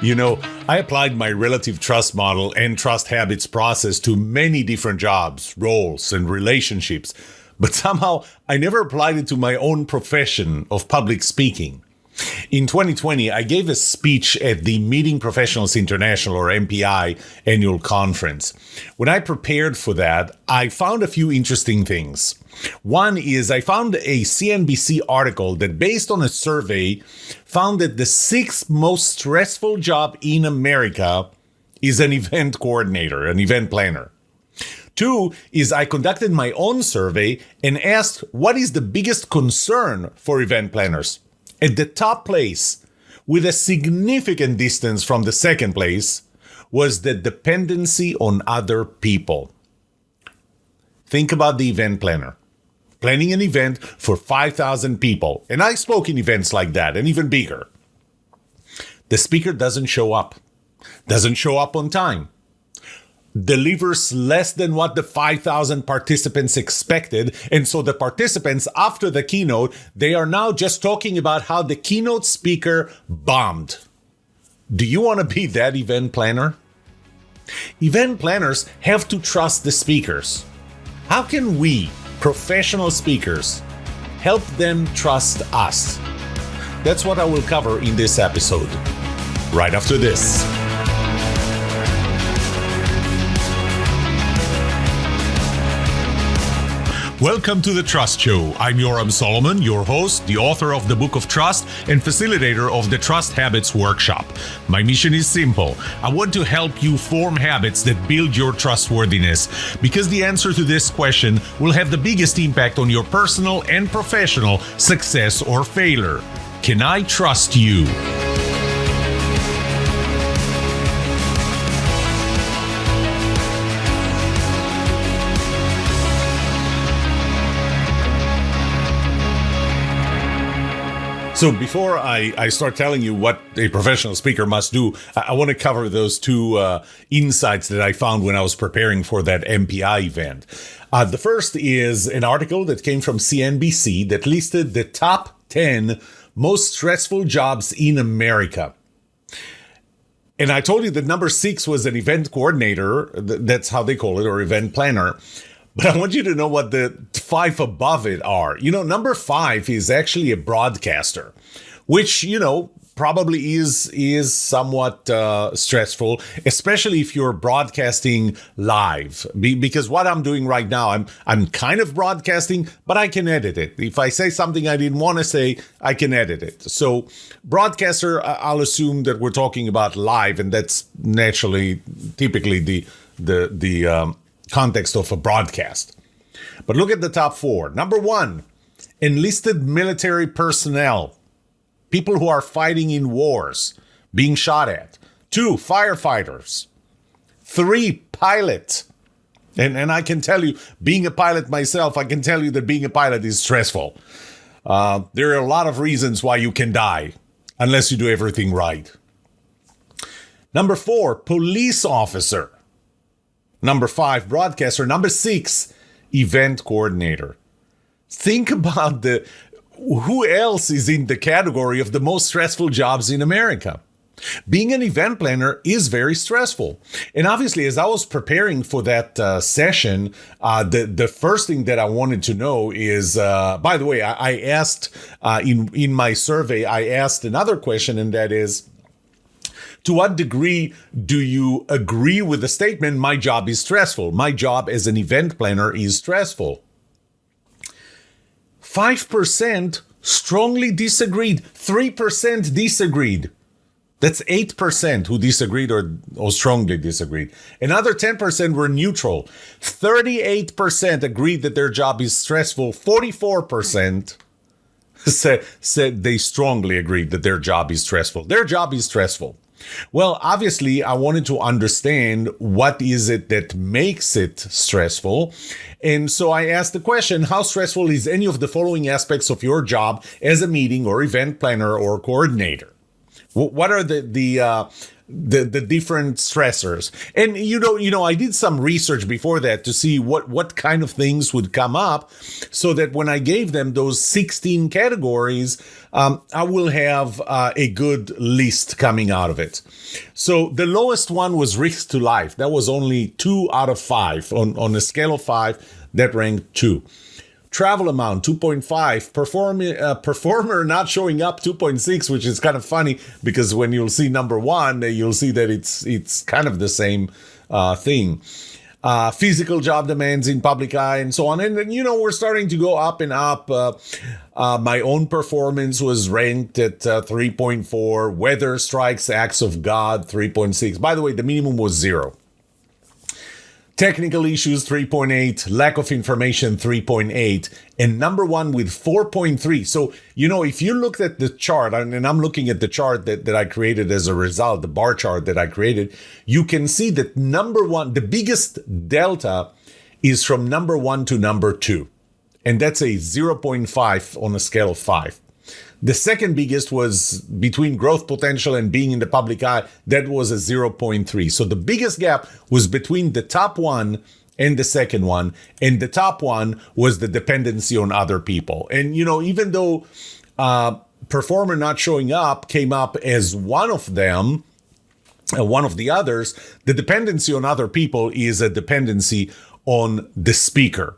You know, I applied my relative trust model and trust habits process to many different jobs, roles, and relationships, but somehow I never applied it to my own profession of public speaking. In 2020, I gave a speech at the Meeting Professionals International, or MPI, annual conference. When I prepared for that, I found a few interesting things. One is I found a CNBC article that, based on a survey, found that the sixth most stressful job in America is an event coordinator, an event planner. Two is I conducted my own survey and asked what is the biggest concern for event planners. At the top place, with a significant distance from the second place, was the dependency on other people. Think about the event planner. Planning an event for 5,000 people. And I spoke in events like that, and even bigger. The speaker doesn't show up on time, delivers less than what the 5,000 participants expected. And so the participants, after the keynote, they are now just talking about how the keynote speaker bombed. Do you want to be that event planner? Event planners have to trust the speakers. How can we, professional speakers, help them trust us? That's what I will cover in this episode, right after this. Welcome to The Trust Show. I'm Yoram Solomon, your host, the author of the Book of Trust, and facilitator of the Trust Habits Workshop. My mission is simple. I want to help you form habits that build your trustworthiness, because the answer to this question will have the biggest impact on your personal and professional success or failure. Can I trust you? So before I start telling you what a professional speaker must do, I want to cover those two insights that I found when I was preparing for that MPI event. The first is an article that came from CNBC that listed the top 10 most stressful jobs in America. And I told you that number 6 was an event coordinator. That's how they call it, or event planner. But I want you to know what the 5 above it are. You know, number 5 is actually a broadcaster, which, you know, probably is somewhat stressful, especially if you're broadcasting live. Because what I'm doing right now, I'm kind of broadcasting, but I can edit it. If I say something I didn't want to say, I can edit it. So broadcaster, I'll assume that we're talking about live, and that's naturally, typically the context of a broadcast. But look at the top 4. Number 1, enlisted military personnel. People who are fighting in wars, being shot at. 2, firefighters. 3, pilots. And I can tell you, being a pilot myself, I can tell you that being a pilot is stressful. There are a lot of reasons why you can die, unless you do everything right. Number 4, police officer. Number 5, broadcaster. Number 6, event coordinator. Think about who else is in the category of the most stressful jobs in America. Being an event planner is very stressful. And obviously, as I was preparing for that session, the first thing that I wanted to know is, by the way, I asked in my survey, I asked another question, and that is, to what degree do you agree with the statement, my job is stressful? My job as an event planner is stressful. 5% strongly disagreed. 3% disagreed. That's 8% who disagreed or strongly disagreed. Another 10% were neutral. 38% agreed that their job is stressful. 44% said they strongly agreed that their job is stressful. Their job is stressful. Well, obviously, I wanted to understand what is it that makes it stressful. And so I asked the question, how stressful is any of the following aspects of your job as a meeting or event planner or coordinator? What are the the different stressors. And I did some research before that to see what kind of things would come up, so that when I gave them those 16 categories, I will have a good list coming out of it. So the lowest one was risk to life. That was only 2 out of 5 on a scale of 5. That ranked 2. Travel amount 2.5, performer not showing up 2.6, which is kind of funny because when you'll see number 1, you'll see that it's kind of the same thing. Physical job demands in public eye and so on, and then we're starting to go up and up. My own performance was ranked at 3.4. Weather strikes, acts of God 3.6. By the way, the minimum was 0. Technical issues, 3.8. Lack of information, 3.8. And number 1 with 4.3. So, if you looked at the chart, and I'm looking at the chart that I created as a result, the bar chart that I created, you can see that number 1, the biggest delta is from number 1 to number 2. And that's a 0.5 on a scale of 5. The second biggest was between growth potential and being in the public eye. That was a 0.3. So the biggest gap was between the top one and the second one. And the top one was the dependency on other people. And, even though performer not showing up came up as one of them, one of the others, the dependency on other people is a dependency on the speaker.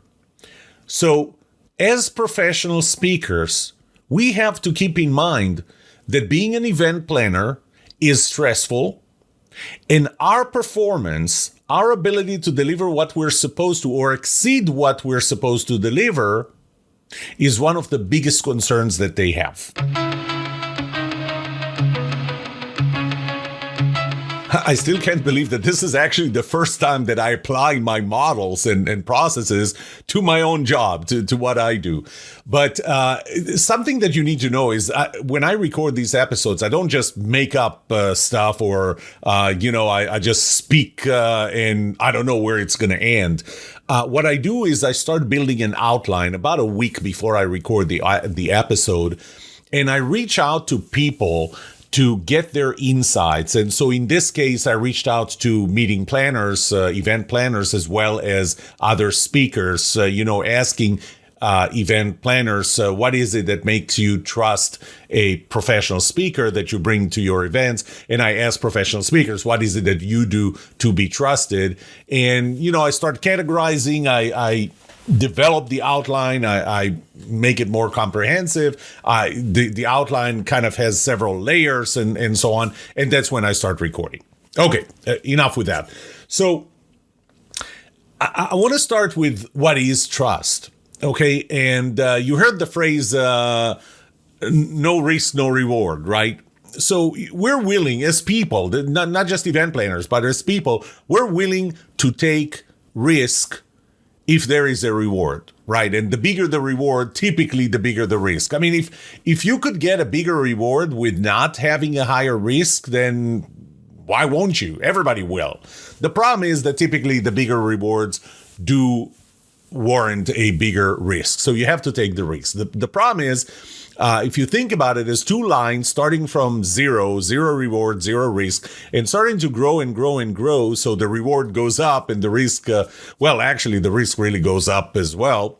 So as professional speakers, we have to keep in mind that being an event planner is stressful, and our performance, our ability to deliver what we're supposed to or exceed what we're supposed to deliver, is one of the biggest concerns that they have. I still can't believe that this is actually the first time that I apply my models and processes to my own job, to what I do. But something that you need to know is when I record these episodes, I don't just make up stuff or, I just speak and I don't know where it's going to end. What I do is I start building an outline about a week before I record the episode, and I reach out to people to get their insights. And so in this case, I reached out to meeting planners, event planners, as well as other speakers, asking event planners, what is it that makes you trust a professional speaker that you bring to your events? And I ask professional speakers, what is it that you do to be trusted? And, I start categorizing, I develop the outline, I make it more comprehensive. The outline kind of has several layers and so on. And that's when I start recording. Okay, enough with that. So I want to start with what is trust. Okay, and you heard the phrase, no risk, no reward, right? So we're willing as people, not just event planners, but as people, we're willing to take risk if there is a reward, right? And the bigger the reward, typically the bigger the risk. I mean, if you could get a bigger reward with not having a higher risk, then why won't you? Everybody will. The problem is that typically the bigger rewards do warrant a bigger risk. So you have to take the risk. The problem is, if you think about it as two lines starting from zero reward, zero risk, and starting to grow and grow and grow. So the reward goes up and the risk, actually the risk really goes up as well.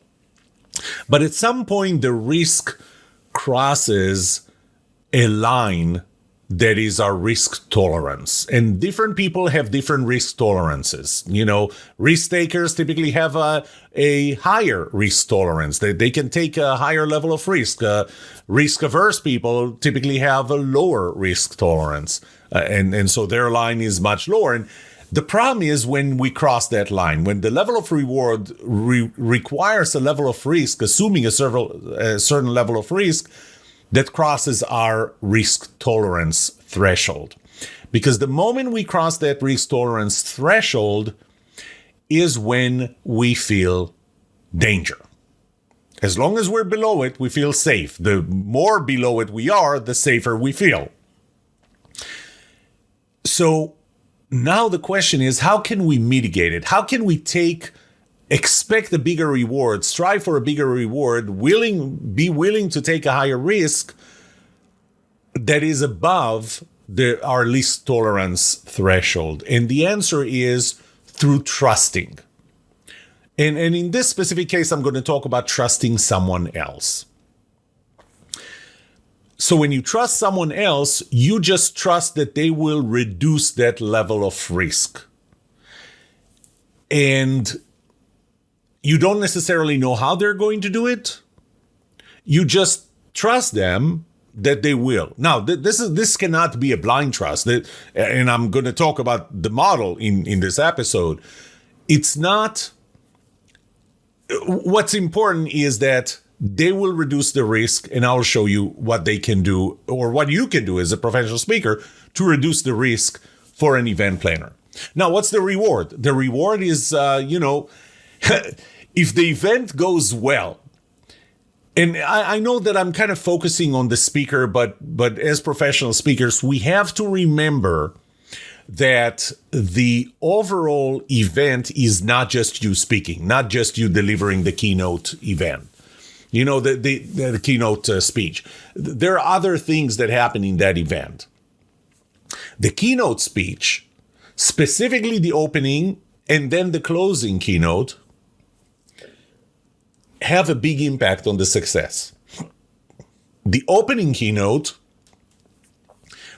But at some point, the risk crosses a line that is our risk tolerance. And different people have different risk tolerances. Risk takers typically have a higher risk tolerance. They can take a higher level of risk. Risk averse people typically have a lower risk tolerance. And so their line is much lower. And the problem is when we cross that line, when the level of reward requires a level of risk, assuming a certain level of risk, that crosses our risk tolerance threshold. Because the moment we cross that risk tolerance threshold is when we feel danger. As long as we're below it, we feel safe. The more below it we are, the safer we feel. So now the question is, how can we mitigate it? How can we expect a bigger reward, strive for a bigger reward, be willing to take a higher risk that is above our risk tolerance threshold? And the answer is through trusting. And in this specific case, I'm going to talk about trusting someone else. So when you trust someone else, you just trust that they will reduce that level of risk. And you don't necessarily know how they're going to do it. You just trust them that they will. Now, this cannot be a blind trust. And I'm going to talk about the model in this episode. It's not. What's important is that they will reduce the risk, and I'll show you what they can do, or what you can do as a professional speaker to reduce the risk for an event planner. Now, what's the reward? The reward is, if the event goes well, and I know that I'm kind of focusing on the speaker, but as professional speakers, we have to remember that the overall event is not just you speaking, not just you delivering the keynote event. The keynote speech. There are other things that happen in that event. The keynote speech, specifically the opening and then the closing keynote, have a big impact on the success. The opening keynote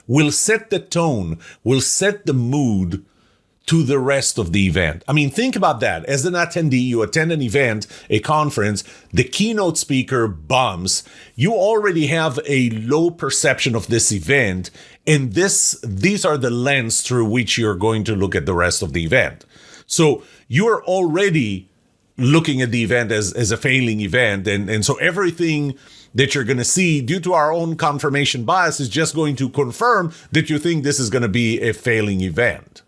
will set the tone, will set the mood to the rest of the event. I mean, think about that. As an attendee, you attend an event, a conference, the keynote speaker bombs. You already have a low perception of this event, and these are the lens through which you're going to look at the rest of the event. So you're already looking at the event as a failing event, and so everything that you're going to see due to our own confirmation bias is just going to confirm that you think this is going to be a failing event.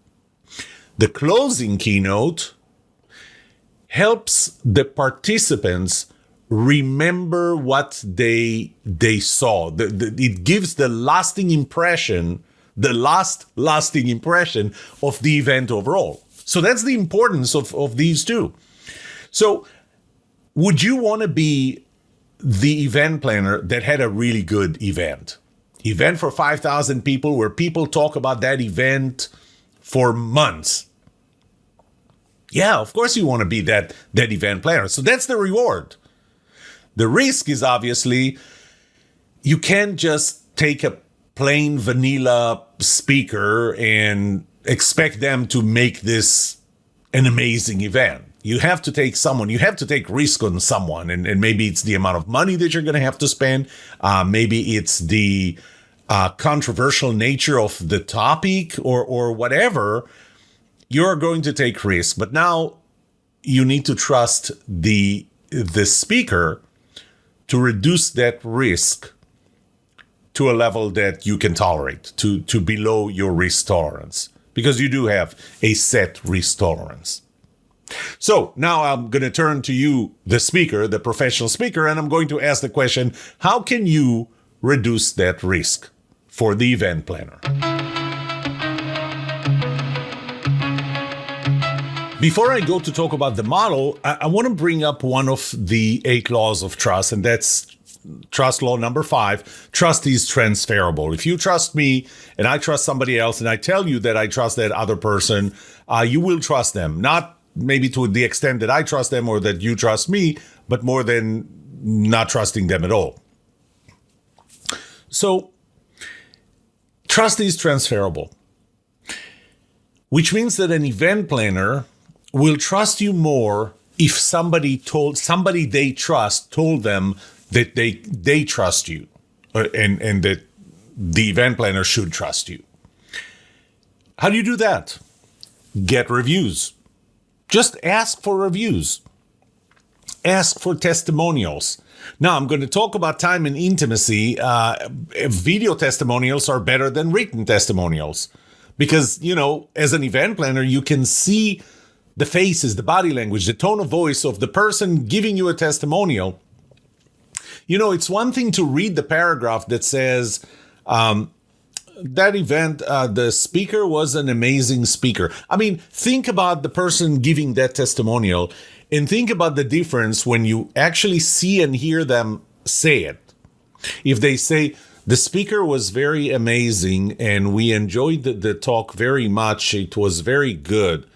The closing keynote helps the participants remember what they saw. It gives the lasting impression of the event overall. So that's the importance of these two. So would you want to be the event planner that had a really good event for 5,000 people, where people talk about that event for months? Yeah, of course you want to be that event planner. So that's the reward. The risk is obviously you can't just take a plain vanilla speaker and expect them to make this an amazing event. You have to take risk on someone, and maybe it's the amount of money that you're going to have to spend. Maybe it's the controversial nature of the topic or whatever. You're going to take risk, but now you need to trust the speaker to reduce that risk to a level that you can tolerate, to below your risk tolerance, because you do have a set risk tolerance. So now I'm going to turn to you, the speaker, the professional speaker, and I'm going to ask the question, how can you reduce that risk for the event planner? Before I go to talk about the model, I want to bring up one of the 8 laws of trust, and that's trust law number 5. Trust is transferable. If you trust me and I trust somebody else and I tell you that I trust that other person, you will trust them. Not maybe to the extent that I trust them or that you trust me, but more than not trusting them at all. So trust is transferable, which means that an event planner will trust you more if somebody they trust told them that they trust you, and that the event planner should trust you. How do you do that? Get reviews. Just ask for reviews. Ask for testimonials. Now, I'm going to talk about time and intimacy. Video testimonials are better than written testimonials because, as an event planner, you can see the faces, the body language, the tone of voice of the person giving you a testimonial. It's one thing to read the paragraph that says, that event, the speaker was an amazing speaker. I mean, think about the person giving that testimonial and think about the difference when you actually see and hear them say it. If they say, The speaker was very amazing, and we enjoyed the talk very much. It was very good.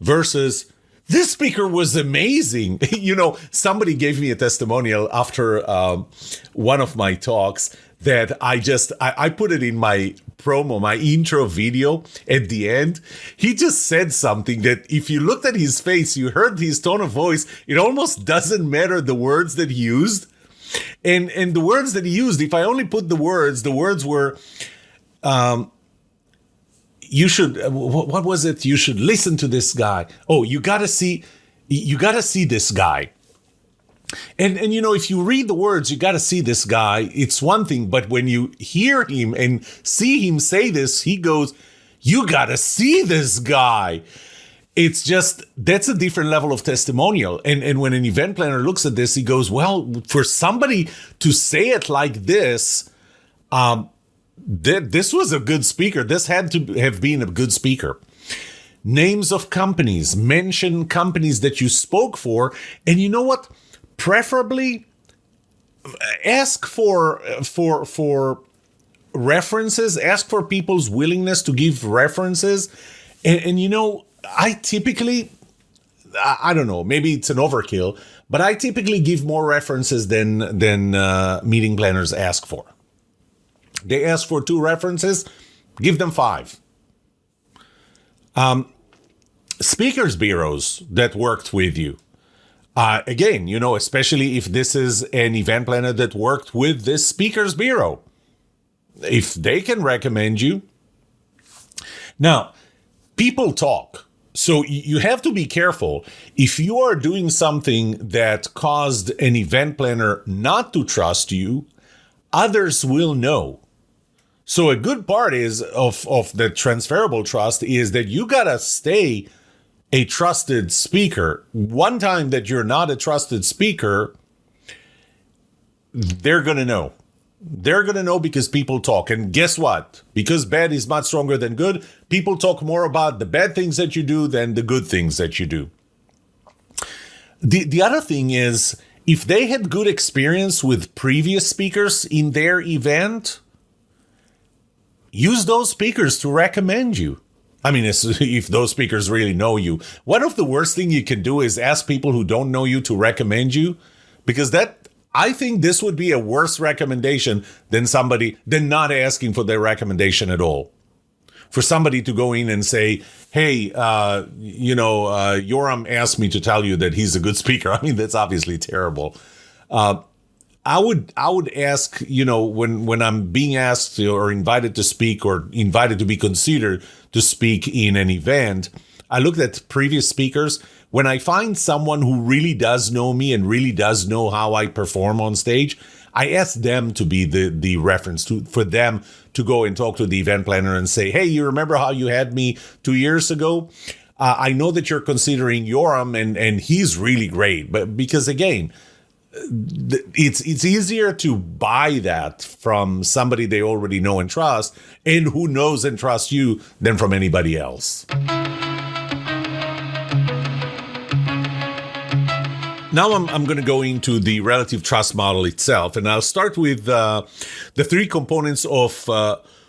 Versus, this speaker was amazing. Somebody gave me a testimonial after one of my talks that I put it in my promo, my intro video at the end. He just said something that if you looked at his face, you heard his tone of voice, it almost doesn't matter the words that he used. And the words that he used, if I only put the words were, you should, what was it? You should listen to this guy. Oh, you gotta see this guy. And if you read the words, you gotta see this guy, it's one thing, but when you hear him and see him say this, he goes, you gotta see this guy. It's just, that's a different level of testimonial. And when an event planner looks at this, he goes, well, for somebody to say it like this, this was a good speaker. This had to have been a good speaker. Names of companies, mention companies that you spoke for. And you know what? Preferably ask for references, ask for people's willingness to give references. And I typically, I don't know, maybe it's an overkill, but I typically give more references than meeting planners ask for. They ask for 2 references, give them 5. Speakers bureaus that worked with you. Again, especially if this is an event planner that worked with this speakers bureau. If they can recommend you. Now, people talk. So you have to be careful. If you are doing something that caused an event planner not to trust you, others will know. So a good part is of the transferable trust is that you gotta stay a trusted speaker. One time that you're not a trusted speaker, they're gonna know. They're going to know because people talk. And guess what? Because bad is much stronger than good, people talk more about the bad things that you do than the good things that you do. The other thing is, if they had good experience with previous speakers in their event, use those speakers to recommend you. I mean, if those speakers really know you. One of the worst things you can do is ask people who don't know you to recommend you, because I think this would be a worse recommendation than not asking for their recommendation at all. For somebody to go in and say, hey, Yoram asked me to tell you that he's a good speaker. I mean, that's obviously terrible. I would ask, when I'm being asked or invited to speak or invited to be considered to speak in an event, I looked at previous speakers. When I find someone who really does know me and really does know how I perform on stage, I ask them to be the reference for them to go and talk to the event planner and say, hey, you remember how you had me 2 years ago? I know that you're considering Yoram and he's really great. But because again, it's easier to buy that from somebody they already know and trust and who knows and trusts you than from anybody else. Now I'm going to go into the relative trust model itself, and I'll start with the 3 components of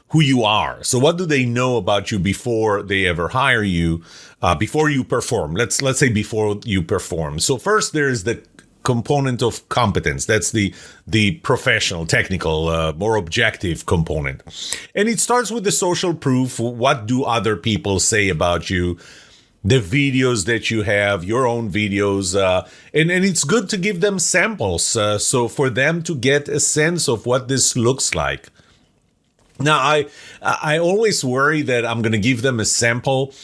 who you are. So what do they know about you before they ever hire you, before you perform? Let's say before you perform. So first there's the component of competence. That's the professional, technical, more objective component. And it starts with the social proof. What do other people say about you? The videos that you have, your own videos, and it's good to give them samples, so for them to get a sense of what this looks like. Now, I always worry that I'm going to give them a sample,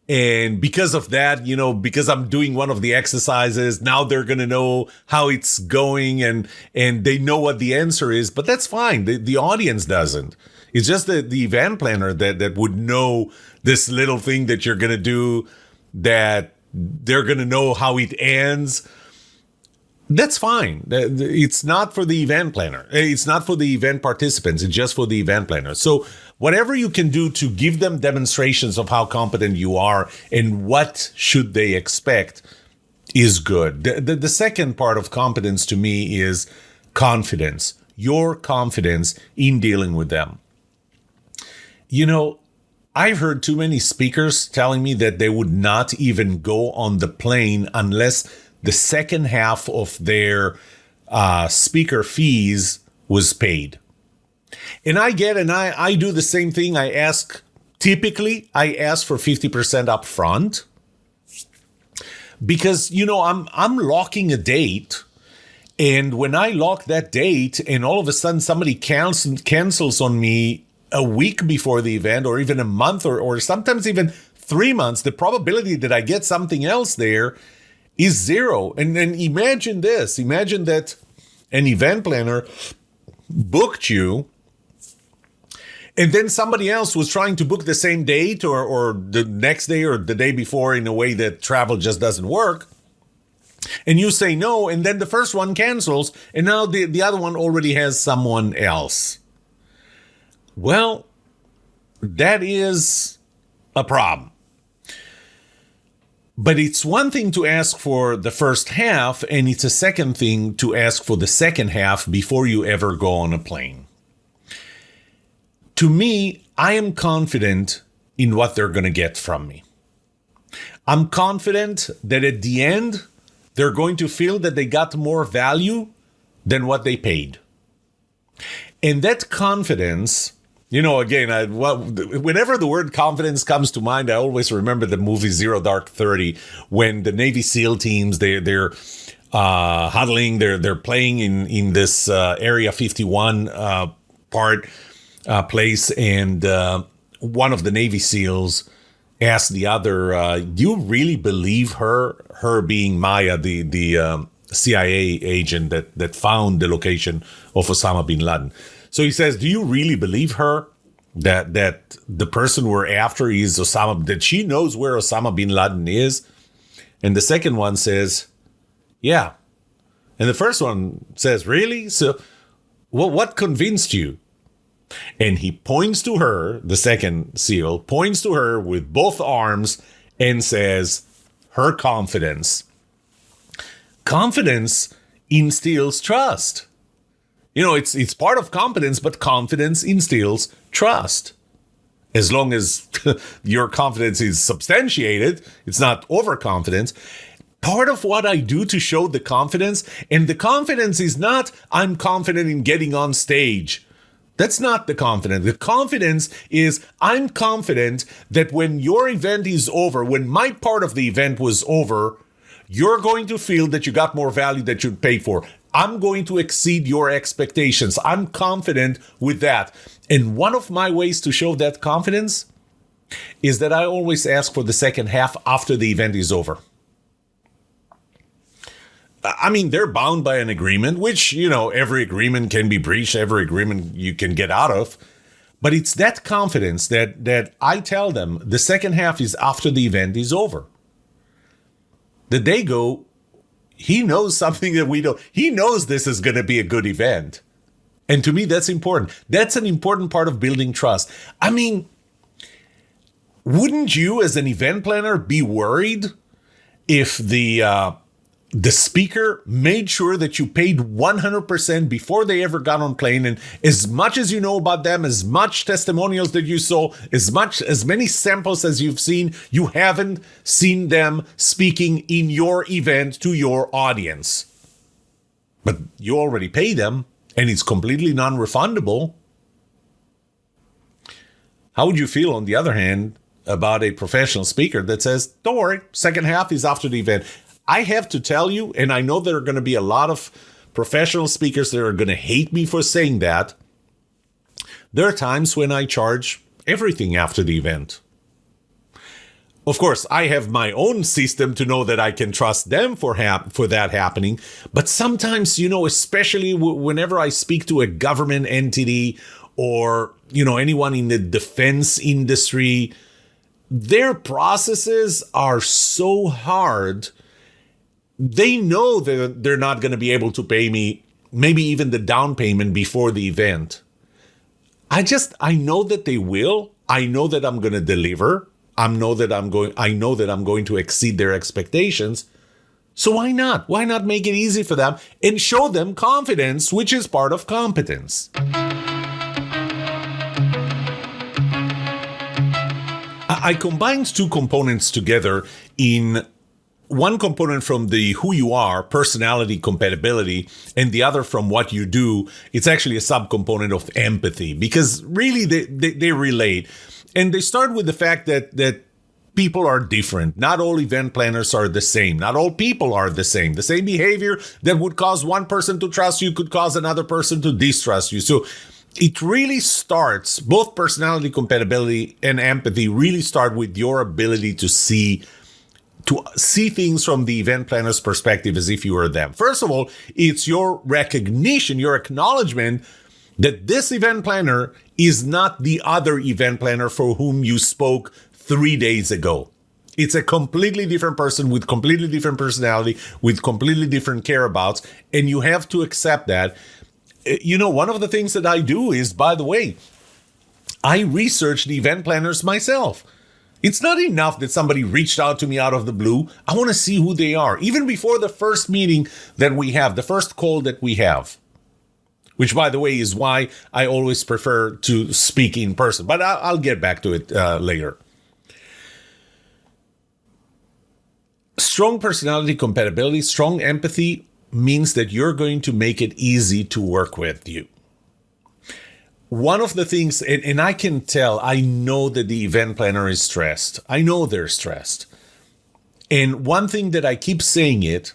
and because of that, because I'm doing one of the exercises, now they're going to know how it's going, and they know what the answer is, but that's fine. The audience doesn't. It's just the event planner that would know this little thing that you're going to do, that they're going to know how it ends. That's fine. It's not for the event planner. It's not for the event participants. It's just for the event planner. So whatever you can do to give them demonstrations of how competent you are and what should they expect is good. The second part of competence to me is confidence. your confidence in dealing with them. You know, I've heard too many speakers telling me that they would not even go on the plane unless the second half of their speaker fees was paid. And I do the same thing. Typically I ask for 50% up front because, I'm locking a date. And when I lock that date and all of a sudden somebody cancels on me a week before the event, or even a month, or sometimes even 3 months, the probability that I get something else there is zero. And imagine this. Imagine that an event planner booked you, and then somebody else was trying to book the same date or the next day or the day before in a way that travel just doesn't work. And you say no, and then the first one cancels, and now the other one already has someone else. Well, that is a problem. But it's one thing to ask for the first half, and it's a second thing to ask for the second half before you ever go on a plane. To me, I am confident in what they're going to get from me. I'm confident that at the end, they're going to feel that they got more value than what they paid. And that confidence, again, whenever the word confidence comes to mind, I always remember the movie Zero Dark 30, when the Navy SEAL teams, they're huddling, they're playing in this Area 51 place, and one of the Navy SEALs asked the other, do you really believe her being Maya, the CIA agent that found the location of Osama bin Laden? So he says, do you really believe her that the person we're after is Osama, that she knows where Osama bin Laden is? And the second one says, yeah. And the first one says, really? So what convinced you? And he points to her, the second SEAL, points to her with both arms and says, her confidence. Confidence instills trust. It's part of competence, but confidence instills trust. As long as your confidence is substantiated, it's not overconfidence. Part of what I do to show the confidence, and the confidence is not, I'm confident in getting on stage. That's not the confidence. The confidence is, I'm confident that when your event is over, when my part of the event was over, you're going to feel that you got more value that you paid for. I'm going to exceed your expectations. I'm confident with that. And one of my ways to show that confidence is that I always ask for the second half after the event is over. I mean, they're bound by an agreement, which, every agreement can be breached, every agreement you can get out of. But it's that confidence that I tell them the second half is after the event is over. That they go, he knows something that we don't. He knows this is going to be a good event. And to me, that's important. That's an important part of building trust. I mean, wouldn't you as an event planner be worried if the speaker made sure that you paid 100% before they ever got on plane, and as much as you know about them, as much testimonials that you saw, as many samples as you've seen, you haven't seen them speaking in your event to your audience. But you already pay them, and it's completely non-refundable. How would you feel, on the other hand, about a professional speaker that says, don't worry, second half is after the event? I have to tell you, and I know there are going to be a lot of professional speakers that are going to hate me for saying that, there are times when I charge everything after the event. Of course, I have my own system to know that I can trust them for that happening. But sometimes, especially whenever I speak to a government entity or, anyone in the defense industry, their processes are so hard. They know that they're not going to be able to pay me maybe even the down payment before the event. I know that they will. I know that I'm going to deliver. I know that I'm going to exceed their expectations. So why not? Why not make it easy for them and show them confidence, which is part of competence? I combined two components together in one component from the who you are, personality compatibility, and the other from what you do. It's actually a subcomponent of empathy, because really they relate. And they start with the fact that people are different. Not all event planners are the same. Not all people are the same. The same behavior that would cause one person to trust you could cause another person to distrust you. So it really starts, both personality compatibility and empathy really start with your ability to see things from the event planner's perspective as if you were them. First of all, it's your recognition, your acknowledgement that this event planner is not the other event planner for whom you spoke 3 days ago. It's a completely different person with completely different personality, with completely different care-abouts, and you have to accept that. You know, one of the things that I do is, by the way, I research the event planners myself. It's not enough that somebody reached out to me out of the blue. I want to see who they are, even before the first meeting that we have, the first call that we have, which, by the way, is why I always prefer to speak in person. But I'll get back to it later. Strong personality compatibility, strong empathy means that you're going to make it easy to work with you. One of the things, and I can tell, I know that the event planner is stressed. I know they're stressed. And one thing that I keep saying it,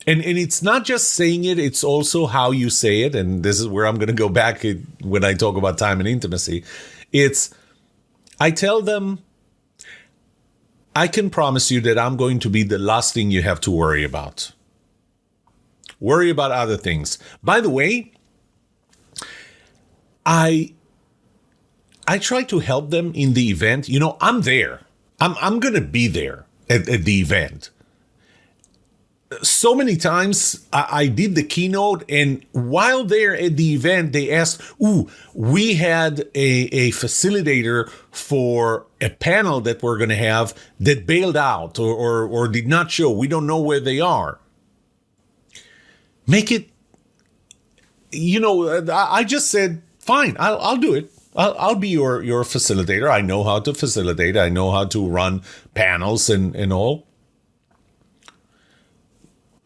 and it's not just saying it, it's also how you say it. And this is where I'm going to go back when I talk about time and intimacy. I tell them, I can promise you that I'm going to be the last thing you have to worry about. Worry about other things. By the way, I try to help them in the event. You know, I'm there. I'm going to be there at the event. So many times I did the keynote, and while they're at the event, they asked, we had a facilitator for a panel that we're going to have that bailed out or did not show. We don't know where they are. Make it, you know, I just said, fine, I'll do it. I'll be your facilitator. I know how to facilitate. I know how to run panels and all.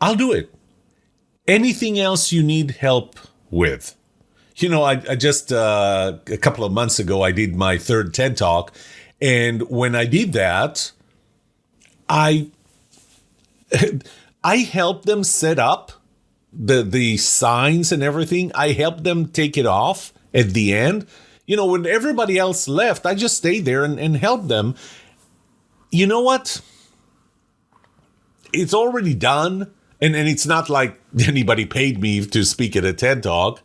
I'll do it. Anything else you need help with? You know, I just, a couple of months ago, I did my third TED Talk. And when I did that, I helped them set up the signs and everything. I helped them take it off at the end. You know, when everybody else left, I just stayed there and helped them. You know what? It's already done. And it's not like anybody paid me to speak at a TED Talk.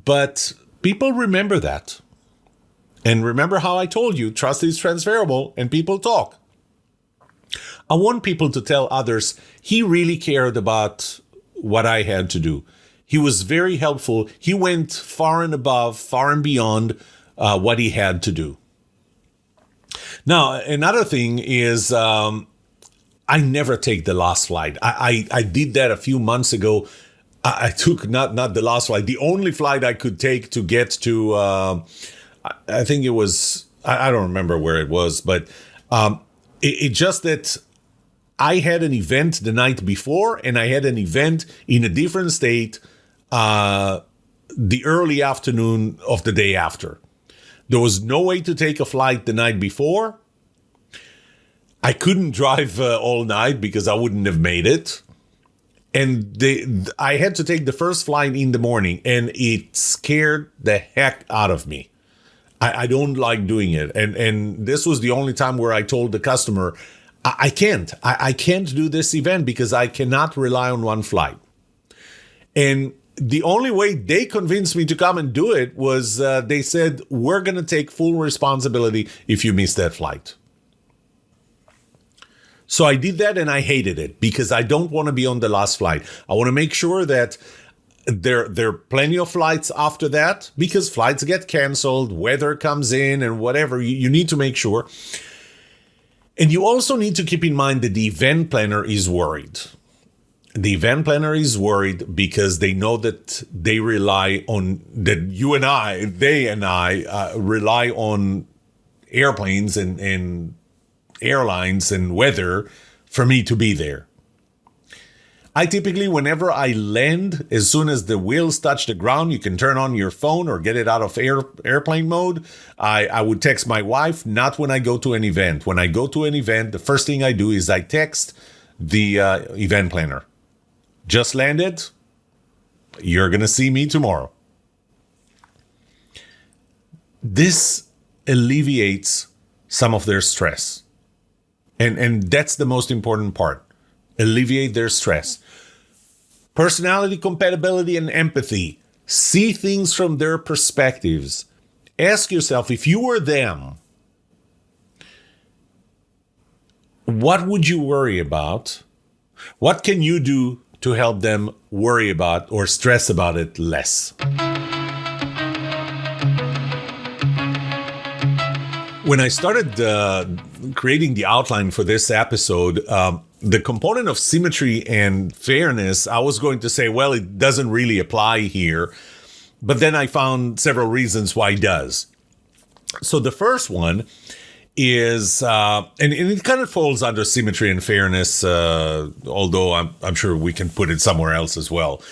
But people remember that. And remember how I told you, trust is transferable and people talk. I want people to tell others, he really cared about what I had to do. He was very helpful. He went far and above, far and beyond what he had to do. Now, another thing is I never take the last flight. I did that a few months ago. I took not the last flight, the only flight I could take to get to, I think it was, I don't remember where it was, but it just that I had an event the night before and I had an event in a different state the early afternoon of the day after. There was no way to take a flight the night before. I couldn't drive all night because I wouldn't have made it. And I had to take the first flight in the morning, and it scared the heck out of me. I don't like doing it. And this was the only time where I told the customer, I can't do this event because I cannot rely on one flight. And the only way they convinced me to come and do it was they said, we're going to take full responsibility if you miss that flight. So I did that and I hated it because I don't want to be on the last flight. I want to make sure that there are plenty of flights after that because flights get canceled, weather comes in and whatever. You need to make sure. And you also need to keep in mind that the event planner is worried. The event planner is worried because they know that they rely on, that they and I rely on airplanes and airlines and weather for me to be there. I typically, whenever I land, as soon as the wheels touch the ground, you can turn on your phone or get it out of airplane mode. I would text my wife, not when I go to an event. When I go to an event, the first thing I do is I text the event planner. Just landed. You're going to see me tomorrow. This alleviates some of their stress. And that's the most important part. Alleviate their stress. Personality, compatibility, and empathy. See things from their perspectives. Ask yourself, if you were them, what would you worry about? What can you do to help them worry about or stress about it less? When I started creating the outline for this episode, the component of symmetry and fairness, I was going to say, well, it doesn't really apply here. But then I found several reasons why it does. So the first one is, and it kind of falls under symmetry and fairness, although I'm sure we can put it somewhere else as well.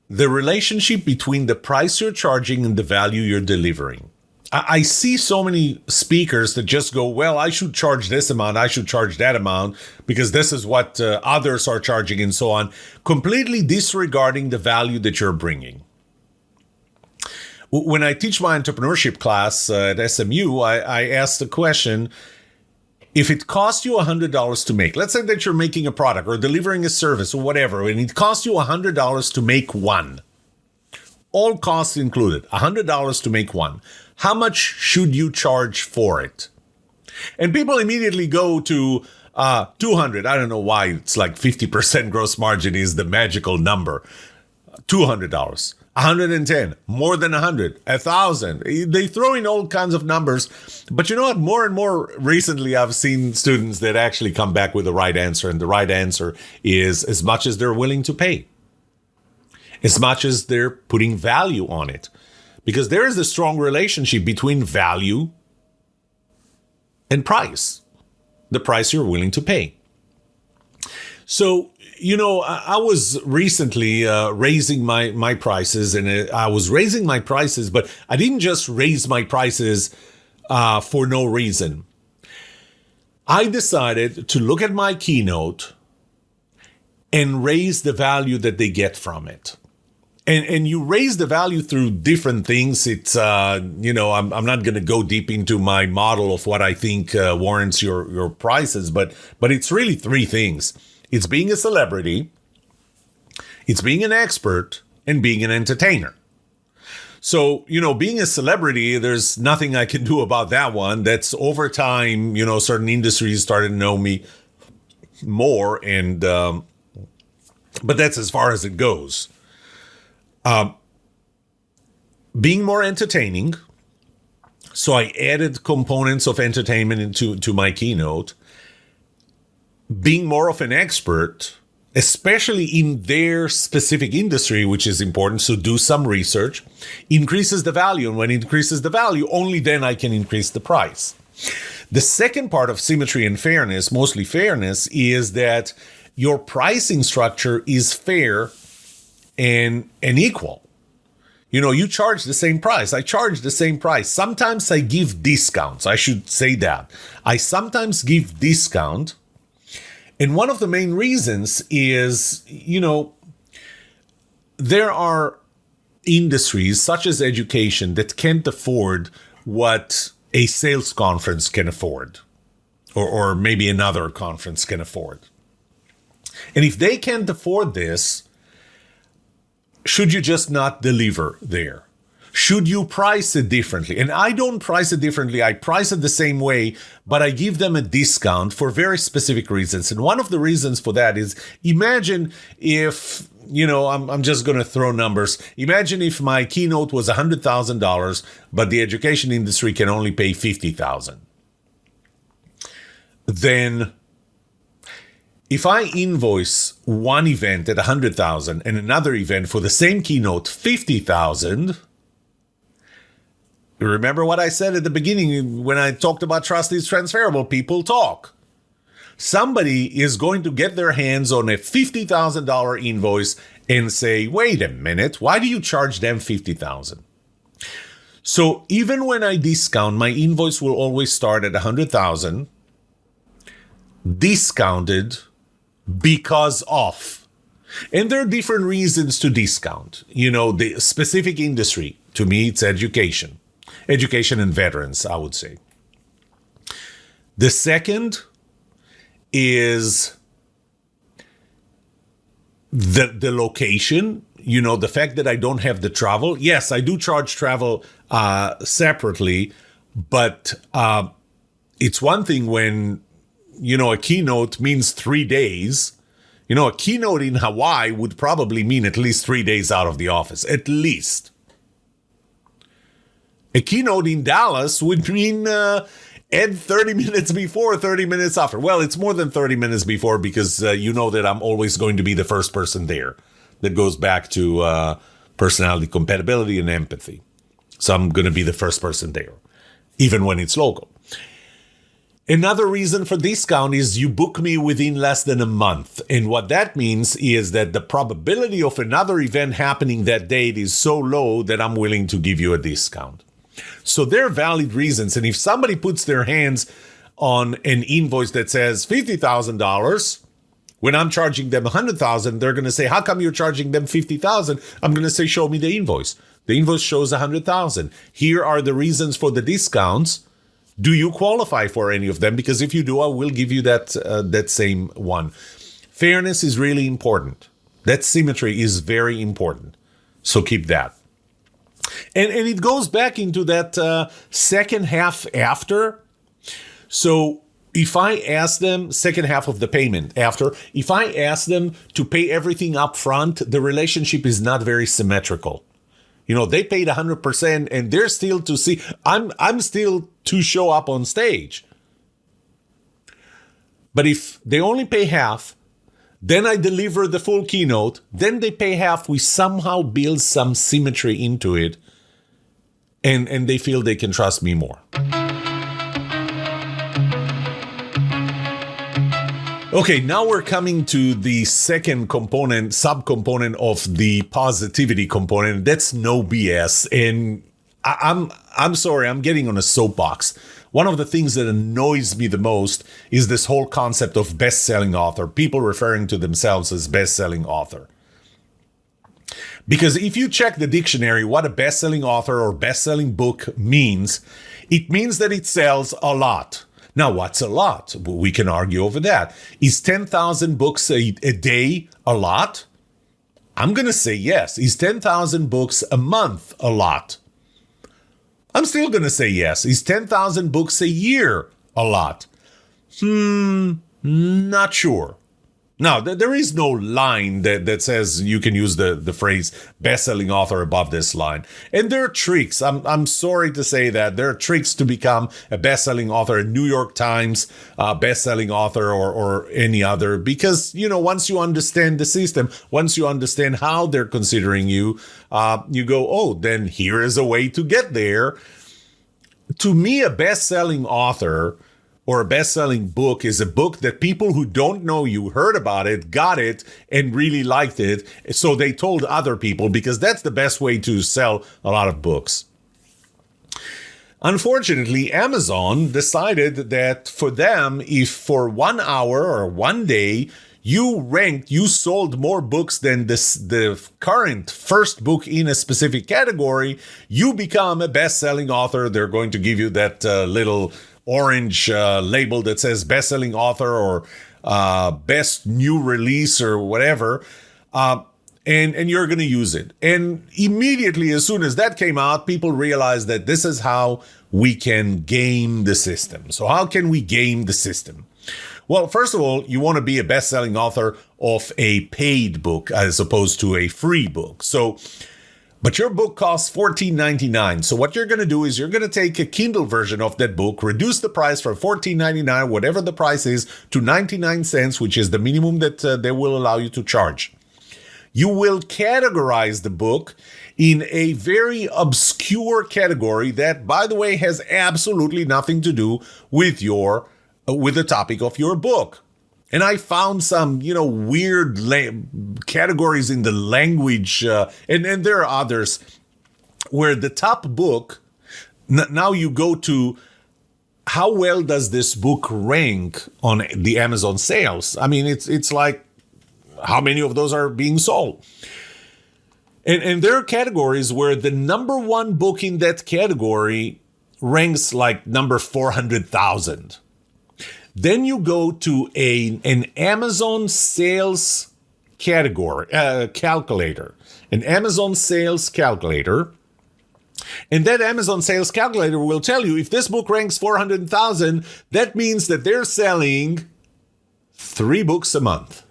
The relationship between the price you're charging and the value you're delivering. I see so many speakers that just go, well, I should charge this amount, I should charge that amount, because this is what others are charging and so on, completely disregarding the value that you're bringing. When I teach my entrepreneurship class at SMU, I ask the question, if it costs you $100 to make, let's say that you're making a product or delivering a service or whatever, and it costs you $100 to make one, all costs included, $100 to make one. How much should you charge for it? And people immediately go to 200. I don't know why it's like 50% gross margin is the magical number. $200, 110, more than 100, 1,000. They throw in all kinds of numbers. But you know what? More and more recently, I've seen students that actually come back with the right answer. And the right answer is as much as they're willing to pay, as much as they're putting value on it. Because there is a strong relationship between value and price, the price you're willing to pay. So, you know, I was recently raising my prices, and I was raising my prices, but I didn't just raise my prices for no reason. I decided to look at my Keynote and raise the value that they get from it. And you raise the value through different things. It's, I'm not going to go deep into my model of what I think warrants your prices, but it's really three things. It's being a celebrity, it's being an expert, and being an entertainer. So, being a celebrity, there's nothing I can do about that one. That's over time, certain industries started to know me more, and but that's as far as it goes. Being more entertaining. So I added components of entertainment into my Keynote. Being more of an expert, especially in their specific industry, which is important. So do some research, increases the value. And when it increases the value, only then I can increase the price. The second part of symmetry and fairness, mostly fairness, is that your pricing structure is fair and equal. You charge the same price. I charge the same price. Sometimes I give discounts. I should say that. I sometimes give discount. And one of the main reasons is, there are industries such as education that can't afford what a sales conference can afford, or maybe another conference can afford. And if they can't afford this, should you just not deliver there? Should you price it differently? And I don't price it differently. I price it the same way, but I give them a discount for very specific reasons. And one of the reasons for that is, imagine if, I'm just going to throw numbers. Imagine if my Keynote was $100,000, but the education industry can only pay $50,000. then if I invoice one event at 100,000 and another event for the same keynote 50,000, remember what I said at the beginning when I talked about trust is transferable, people talk. Somebody is going to get their hands on a $50,000 invoice and say, wait a minute, why do you charge them $50,000? So even when I discount, my invoice will always start at 100,000, discounted because of. And there are different reasons to discount. You know, the specific industry, to me, it's education. Education and veterans, I would say. The second is the location, you know, the fact that I don't have the travel. Yes, I do charge travel separately, but it's one thing when, you know, a keynote means 3 days. You know, a keynote in Hawaii would probably mean at least 3 days out of the office, at least. A keynote in Dallas would mean add 30 minutes before, 30 minutes after. Well, it's more than 30 minutes before because you know that I'm always going to be the first person there. That goes back to personality compatibility and empathy. So I'm going to be the first person there, even when it's local. Another reason for discount is you book me within less than a month. And what that means is that the probability of another event happening that date is so low that I'm willing to give you a discount. So they're valid reasons. And if somebody puts their hands on an invoice that says $50,000, when I'm charging them $100,000, they're going to say, how come you're charging them $50,000? I'm going to say, show me the invoice. The invoice shows $100,000. Here are the reasons for the discounts. Do you qualify for any of them? Because if you do, I will give you that same one. Fairness is really important. That symmetry is very important. So keep that. And it goes back into that second half after. So if I ask them, second half of the payment after, if I ask them to pay everything up front, the relationship is not very symmetrical. You know, they paid 100% and they're still to see, I'm still to show up on stage. But if they only pay half, then I deliver the full keynote, then they pay half, we somehow build some symmetry into it, and they feel they can trust me more. Okay, now we're coming to the second component, subcomponent of the positivity component. That's no BS. And I'm sorry, I'm getting on a soapbox. One of the things that annoys me the most is this whole concept of best-selling author, people referring to themselves as best-selling author. Because if you check the dictionary, what a best-selling author or best-selling book means, it means that it sells a lot. Now, what's a lot? We can argue over that. Is 10,000 books a day a lot? I'm going to say yes. Is 10,000 books a month a lot? I'm still going to say yes. Is 10,000 books a year a lot? Not sure. Now, there is no line that says you can use the phrase best-selling author above this line. And there are tricks. I'm sorry to say that. There are tricks to become a best-selling author, a New York Times best-selling author or any other. Because, you know, once you understand the system, once you understand how they're considering you, you go, oh, then here is a way to get there. To me, a best-selling author or a best-selling book is a book that people who don't know you heard about it, got it, and really liked it. So they told other people, because that's the best way to sell a lot of books. Unfortunately, Amazon decided that for them, if for 1 hour or 1 day, you sold more books than the current first book in a specific category, you become a best-selling author. They're going to give you that little orange label that says best-selling author or best new release or whatever, and you're going to use it. And immediately, as soon as that came out, people realized that this is how we can game the system. So how can we game the system? Well, first of all, you want to be a best-selling author of a paid book as opposed to a free book. So But your book costs $14.99. So what you're going to do is you're going to take a Kindle version of that book, reduce the price from $14.99, whatever the price is, to 99 cents, which is the minimum that they will allow you to charge. You will categorize the book in a very obscure category that, by the way, has absolutely nothing to do with the topic of your book. And I found some, weird categories in the language, and there are others where the top book, now you go to how well does this book rank on the Amazon sales? I mean, it's like, how many of those are being sold? And there are categories where the number one book in that category ranks like number 400,000. Then you go to an Amazon sales category calculator, an Amazon sales calculator. And that Amazon sales calculator will tell you if this book ranks 400,000, that means that they're selling 3 books a month.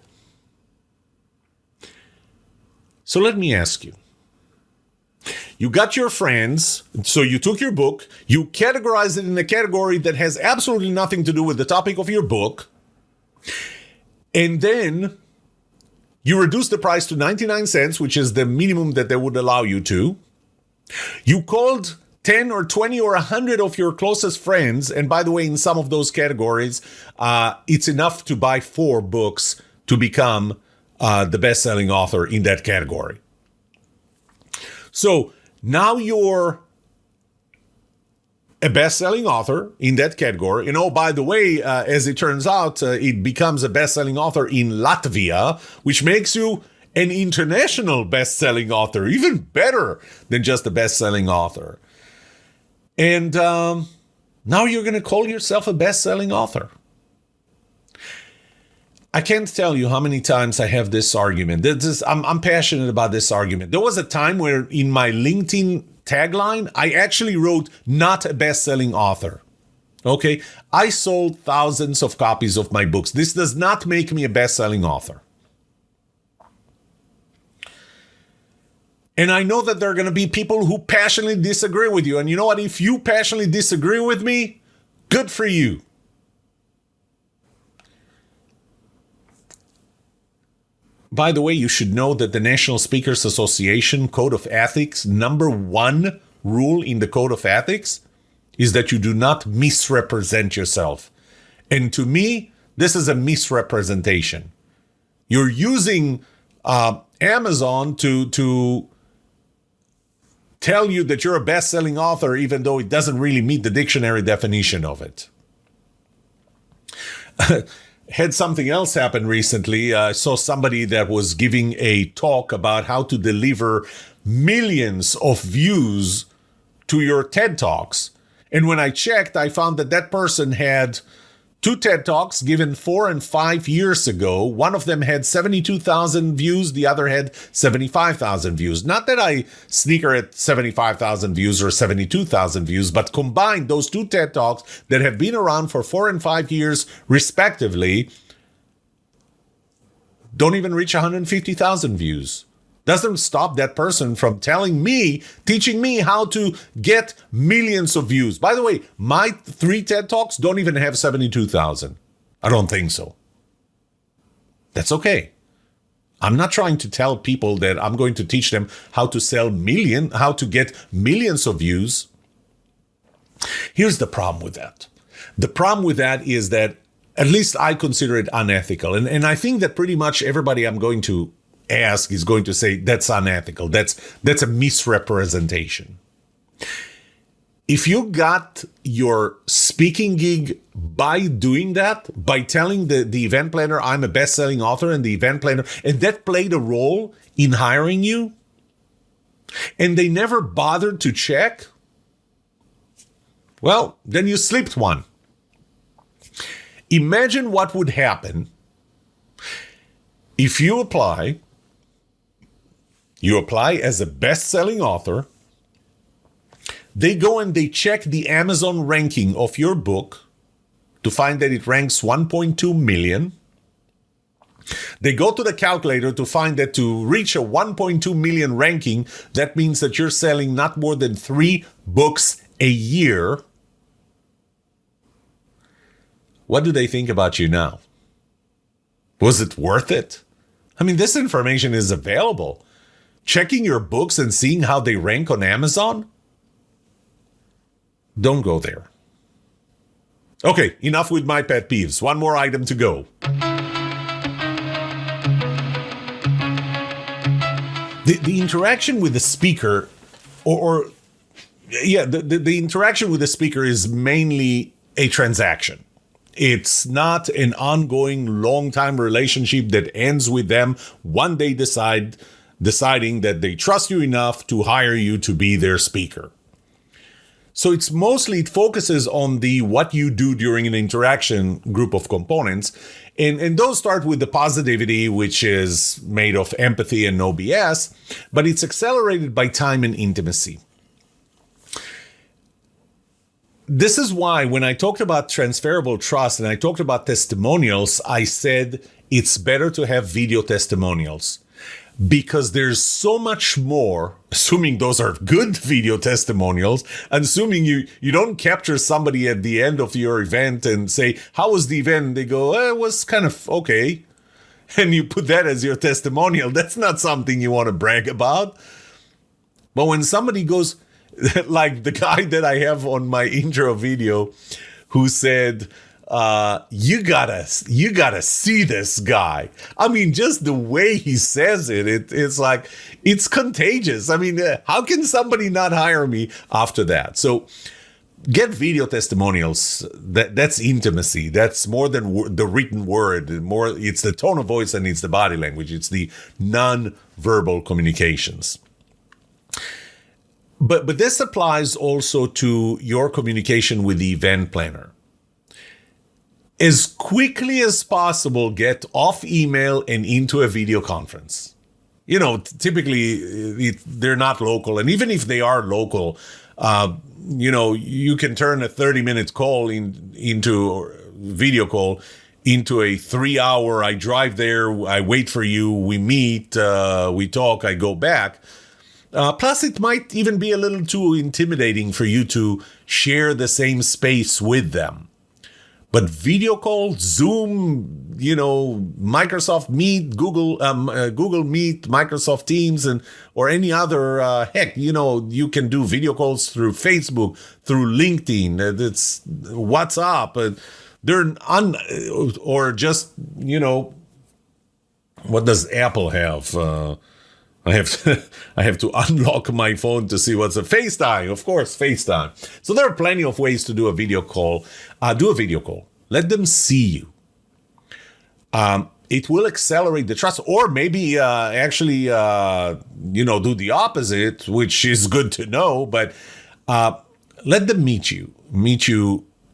So let me ask you. You got your friends, so you took your book, you categorized it in a category that has absolutely nothing to do with the topic of your book, and then you reduced the price to 99 cents, which is the minimum that they would allow you to. You called 10 or 20 or 100 of your closest friends, and by the way, in some of those categories, it's enough to buy 4 books to become the best-selling author in that category. So now you're a best-selling author in that category. And by the way, as it turns out, it becomes a best-selling author in Latvia, which makes you an international best-selling author, even better than just a best-selling author. And now you're going to call yourself a best-selling author. I can't tell you how many times I have this argument. I'm passionate about this argument. There was a time where in my LinkedIn tagline, I actually wrote not a best-selling author. Okay? I sold thousands of copies of my books. This does not make me a best-selling author. And I know that there are going to be people who passionately disagree with you. And you know what? If you passionately disagree with me, good for you. By the way, you should know that the National Speakers Association Code of Ethics, number 1 rule in the Code of Ethics is that you do not misrepresent yourself. And to me, this is a misrepresentation. You're using Amazon to tell you that you're a best-selling author, even though it doesn't really meet the dictionary definition of it. Had something else happen recently. I saw somebody that was giving a talk about how to deliver millions of views to your TED Talks. And when I checked, I found that person had 2 TED Talks given 4 and 5 years ago. One of them had 72,000 views. The other had 75,000 views. Not that I sneaker at 75,000 views or 72,000 views, but combined those 2 TED Talks that have been around for 4 and 5 years respectively don't even reach 150,000 views. Doesn't stop that person from teaching me how to get millions of views. By the way, my 3 TED Talks don't even have 72,000. I don't think so. That's okay. I'm not trying to tell people that I'm going to teach them how to get millions of views. Here's the problem with that. The problem with that is that at least I consider it unethical. And I think that pretty much everybody I'm going to ask is going to say that's unethical. That's a misrepresentation. If you got your speaking gig by doing that, by telling the event planner I'm a best-selling author and the event planner, and that played a role in hiring you, and they never bothered to check, well, then you slipped one. Imagine what would happen if you apply as a best-selling author. They go and they check the Amazon ranking of your book to find that it ranks 1.2 million. They go to the calculator to find that to reach a 1.2 million ranking, that means that you're selling not more than 3 books a year. What do they think about you now? Was it worth it? I mean, this information is available. Checking your books and seeing how they rank on Amazon? Don't go there. Okay, enough with my pet peeves. One more item to go. The interaction with the speaker, the interaction with the speaker is mainly a transaction. It's not an ongoing long-time relationship that ends with them one day deciding that they trust you enough to hire you to be their speaker. So it focuses on the what you do during an interaction group of components. And those start with the positivity, which is made of empathy and no BS, but it's accelerated by time and intimacy. This is why when I talked about transferable trust and I talked about testimonials, I said it's better to have video testimonials. Because there's so much more, assuming those are good video testimonials, and assuming you don't capture somebody at the end of your event and say, how was the event? They go, it was kind of okay. And you put that as your testimonial. That's not something you want to brag about. But when somebody goes, like the guy that I have on my intro video who said, you gotta see this guy. I mean, just the way he says it's like, it's contagious. I mean, how can somebody not hire me after that? So get video testimonials. That's intimacy. That's more than the written word. It's the tone of voice and it's the body language. It's the non-verbal communications. But this applies also to your communication with the event planner. As quickly as possible, get off email and into a video conference. You know, typically they're not local. And even if they are local, you can turn a 30-minute call into video call into a 3-hour, I drive there, I wait for you, we meet, we talk, I go back. Plus, it might even be a little too intimidating for you to share the same space with them. But video call, Zoom, Microsoft Meet, Google Meet, Microsoft Teams, or any other, you can do video calls through Facebook, through LinkedIn, it's WhatsApp, or just, what does Apple have? I have to unlock my phone to see what's a FaceTime. Of course, FaceTime. So there are plenty of ways to do a video call. Do a video call. Let them see you. It will accelerate the trust, or maybe do the opposite, which is good to know. But let them meet you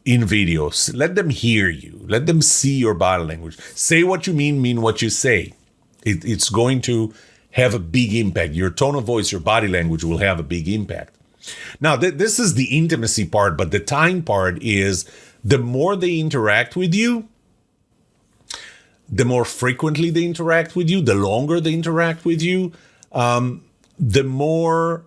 in videos. Let them hear you. Let them see your body language. Say what you mean what you say. It's going to have a big impact. Your tone of voice, your body language will have a big impact. Now, this is the intimacy part, but the time part is the more they interact with you, the more frequently they interact with you, the longer they interact with you, the more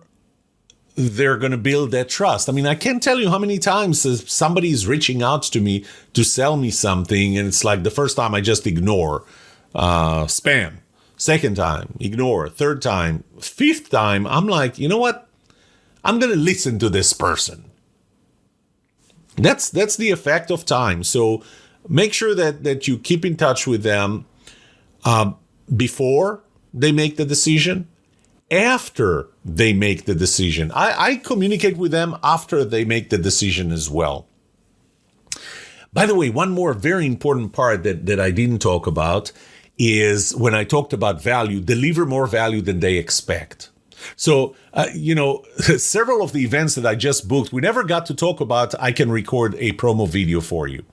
they're going to build that trust. I mean, I can't tell you how many times somebody is reaching out to me to sell me something, and it's like the first time I just ignore, spam. Second time, ignore. Third time, fifth time, I'm like, you know what? I'm going to listen to this person. That's the effect of time. So make sure that you keep in touch with them before they make the decision, after they make the decision. I communicate with them after they make the decision as well. By the way, one more very important part that I didn't talk about is when I talked about value, deliver more value than they expect. So, several of the events that I just booked, we never got to talk about, I can record a promo video for you.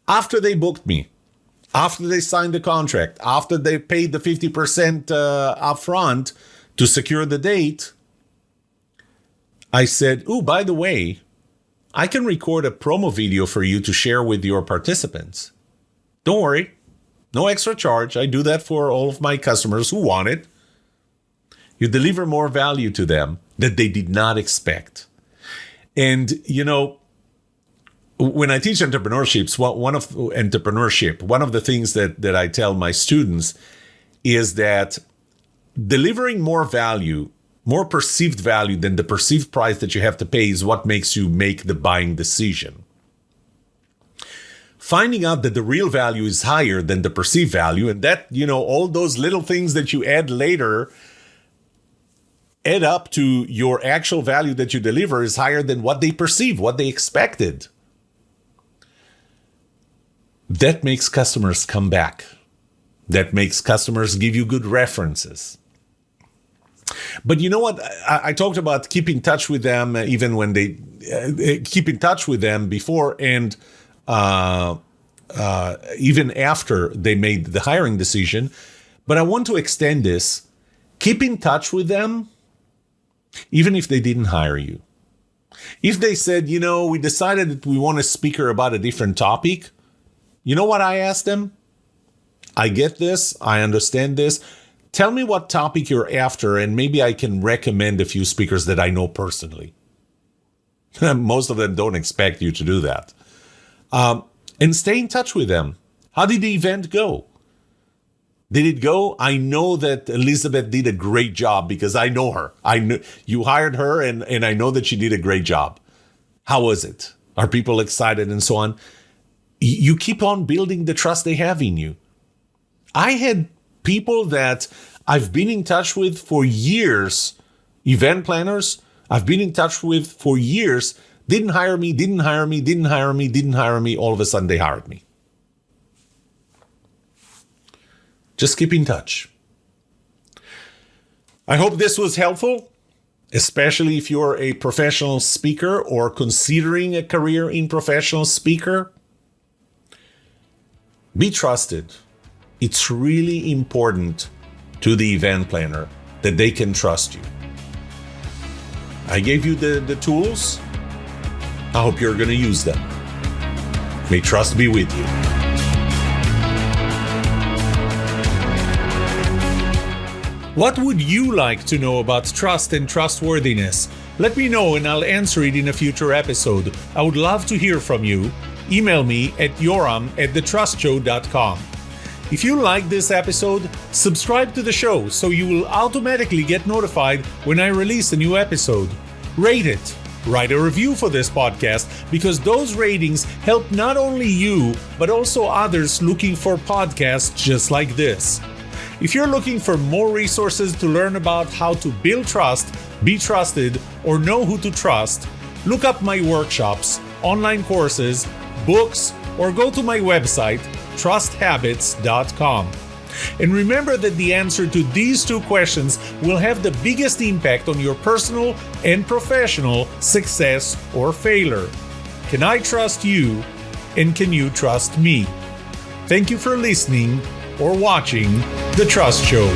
After they booked me, after they signed the contract, after they paid the 50% upfront to secure the date, I said, by the way, I can record a promo video for you to share with your participants. Don't worry. No extra charge. I do that for all of my customers who want it. You deliver more value to them that they did not expect. And, when I teach entrepreneurship, one of the things that I tell my students is that delivering more value, more perceived value than the perceived price that you have to pay is what makes you make the buying decision. Finding out that the real value is higher than the perceived value, and that, all those little things that you add later add up to your actual value that you deliver is higher than what they perceive, what they expected. That makes customers come back. That makes customers give you good references. But you know what? I talked about keep in touch with them even when they keep in touch with them before and even after they made the hiring decision. But I want to extend this. Keep in touch with them even if they didn't hire you. If they said, we decided that we want a speaker about a different topic, you know what I asked them? I get this. I understand this. Tell me what topic you're after, and maybe I can recommend a few speakers that I know personally. Most of them don't expect you to do that. And stay in touch with them. How did the event go? Did it go? I know that Elizabeth did a great job because I know her. I know you hired her, and I know that she did a great job. How was it? Are people excited and so on? You keep on building the trust they have in you. I had people that I've been in touch with for years, event planners I've been in touch with for years, didn't hire me. All of a sudden they hired me. Just keep in touch. I hope this was helpful, especially if you're a professional speaker or considering a career in professional speaker. Be trusted. It's really important to the event planner that they can trust you. I gave you the tools. I hope you're going to use them. May trust be with you. What would you like to know about trust and trustworthiness? Let me know and I'll answer it in a future episode. I would love to hear from you. Email me at yoram@thetrustshow.com. If you like this episode, subscribe to the show so you will automatically get notified when I release a new episode. Rate it. Write a review for this podcast because those ratings help not only you, but also others looking for podcasts just like this. If you're looking for more resources to learn about how to build trust, be trusted, or know who to trust, look up my workshops, online courses, books, or go to my website, trusthabits.com. And remember that the answer to these two questions will have the biggest impact on your personal and professional success or failure. Can I trust you? And can you trust me? Thank you for listening or watching The Trust Show.